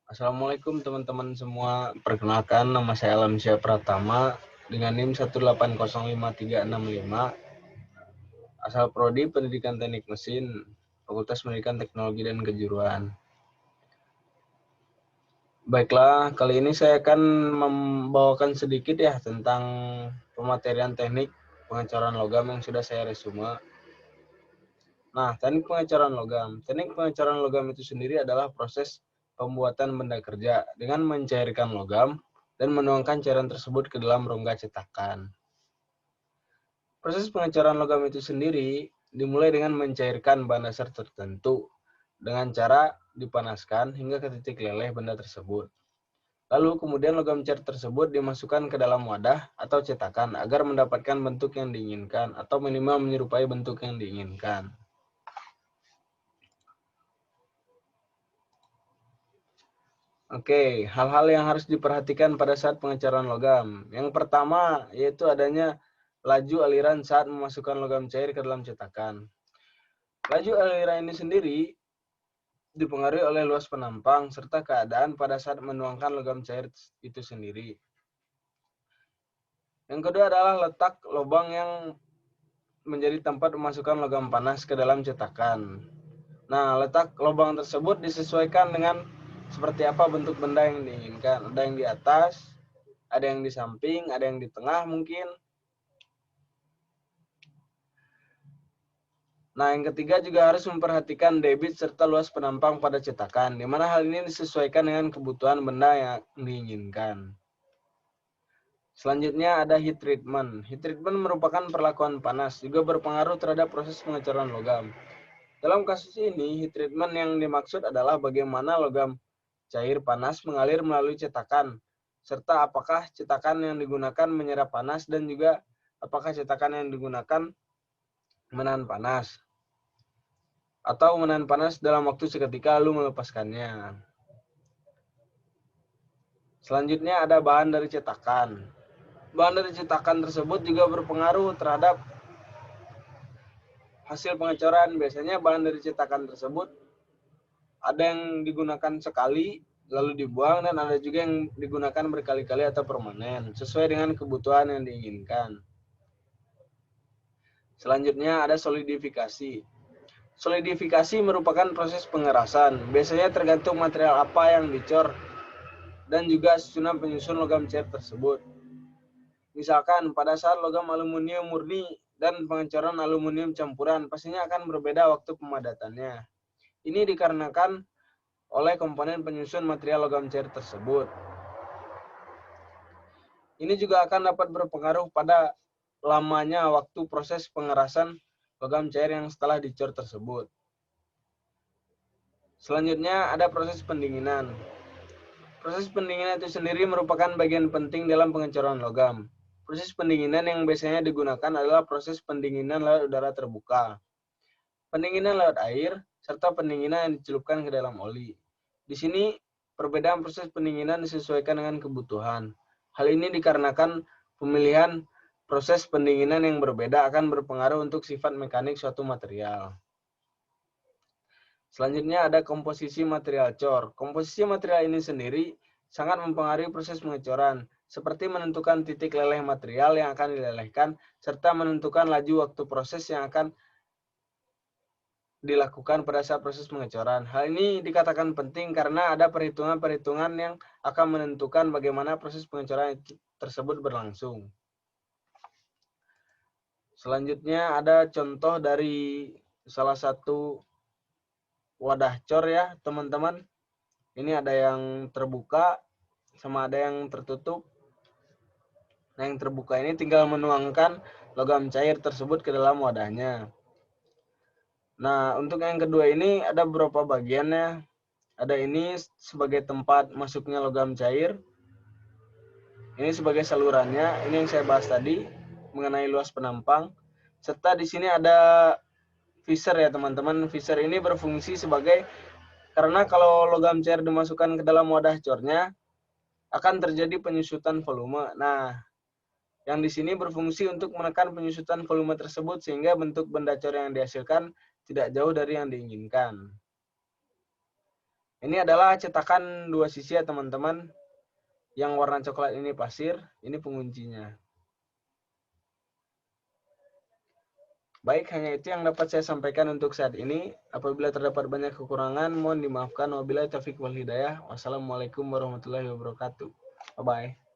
Assalamualaikum teman-teman semua. Perkenalkan, nama saya Alamsyah Pratama dengan NIM 1805365, asal Prodi Pendidikan Teknik Mesin, Fakultas Pendidikan Teknologi dan Kejuruan. Baiklah, kali ini saya akan membawakan sedikit tentang pematerian teknik pengecoran logam yang sudah saya resume. Nah, teknik pengecoran logam. Teknik pengecoran logam itu sendiri adalah proses pembuatan benda kerja dengan mencairkan logam dan menuangkan cairan tersebut ke dalam rongga cetakan. Proses pengecoran logam itu sendiri dimulai dengan mencairkan bahan dasar tertentu dengan cara dipanaskan hingga ke titik leleh benda tersebut. Lalu kemudian logam cair tersebut dimasukkan ke dalam wadah atau cetakan agar mendapatkan bentuk yang diinginkan atau minimal menyerupai bentuk yang diinginkan. Oke, hal-hal yang harus diperhatikan pada saat pengecoran logam. Yang pertama yaitu adanya laju aliran saat memasukkan logam cair ke dalam cetakan. Laju aliran ini sendiri dipengaruhi oleh luas penampang serta keadaan pada saat menuangkan logam cair itu sendiri. Yang kedua adalah letak lubang yang menjadi tempat memasukkan logam panas ke dalam cetakan. Nah, letak lubang tersebut disesuaikan dengan seperti apa bentuk benda yang diinginkan. Ada yang di atas, ada yang di samping, ada yang di tengah mungkin. Nah, yang ketiga juga harus memperhatikan debit serta luas penampang pada cetakan, di mana hal ini disesuaikan dengan kebutuhan benda yang diinginkan. Selanjutnya ada heat treatment. Heat treatment merupakan perlakuan panas, juga berpengaruh terhadap proses pengecoran logam. Dalam kasus ini, heat treatment yang dimaksud adalah bagaimana logam cair panas mengalir melalui cetakan, serta apakah cetakan yang digunakan menyerap panas dan juga apakah cetakan yang digunakan menahan panas atau menahan panas dalam waktu seketika lalu melepaskannya. Selanjutnya ada bahan dari cetakan. Bahan dari cetakan tersebut juga berpengaruh terhadap hasil pengecoran. Biasanya bahan dari cetakan tersebut ada yang digunakan sekali lalu dibuang dan ada juga yang digunakan berkali-kali atau permanen sesuai dengan kebutuhan yang diinginkan. Selanjutnya ada solidifikasi. Solidifikasi merupakan proses pengerasan. Biasanya tergantung material apa yang dicor dan juga susunan penyusun logam cair tersebut. Misalkan pada saat logam aluminium murni dan pengecoran aluminium campuran, pastinya akan berbeda waktu pemadatannya. Ini dikarenakan oleh komponen penyusun material logam cair tersebut. Ini juga akan dapat berpengaruh pada lamanya waktu proses pengerasan logam cair yang setelah dicor tersebut. Selanjutnya ada proses pendinginan. Proses pendinginan itu sendiri merupakan bagian penting dalam pengecoran logam. Proses pendinginan yang biasanya digunakan adalah proses pendinginan lewat udara terbuka, pendinginan lewat air, serta pendinginan yang dicelupkan ke dalam oli. Di sini, perbedaan proses pendinginan disesuaikan dengan kebutuhan. Hal ini dikarenakan pemilihan proses pendinginan yang berbeda akan berpengaruh untuk sifat mekanik suatu material. Selanjutnya ada komposisi material cor. Komposisi material ini sendiri sangat mempengaruhi proses pengecoran, seperti menentukan titik leleh material yang akan dilelehkan, serta menentukan laju waktu proses yang akan dilakukan pada saat proses pengecoran. Hal ini dikatakan penting karena ada perhitungan-perhitungan yang akan menentukan bagaimana proses pengecoran tersebut berlangsung. Selanjutnya ada contoh dari salah satu wadah cor ya teman-teman. Ini ada yang terbuka sama ada yang tertutup. Nah, yang terbuka ini tinggal menuangkan logam cair tersebut ke dalam wadahnya. Nah, untuk yang kedua ini ada beberapa bagiannya. Ada ini sebagai tempat masuknya logam cair. Ini sebagai salurannya. Ini yang saya bahas tadi mengenai luas penampang. Serta di sini ada visor ya teman-teman. Visor ini berfungsi sebagai karena kalau logam cair dimasukkan ke dalam wadah cornya akan terjadi penyusutan volume. Nah, yang di sini berfungsi untuk menekan penyusutan volume tersebut sehingga bentuk benda cor yang dihasilkan tidak jauh dari yang diinginkan. Ini adalah cetakan 2 sisi ya teman-teman. Yang warna coklat ini pasir, ini penguncinya. Baik, hanya itu yang dapat saya sampaikan untuk saat ini. Apabila terdapat banyak kekurangan, mohon dimaafkan. Wabillahi taufiq wal hidayah. Wassalamualaikum warahmatullahi wabarakatuh. Bye-bye.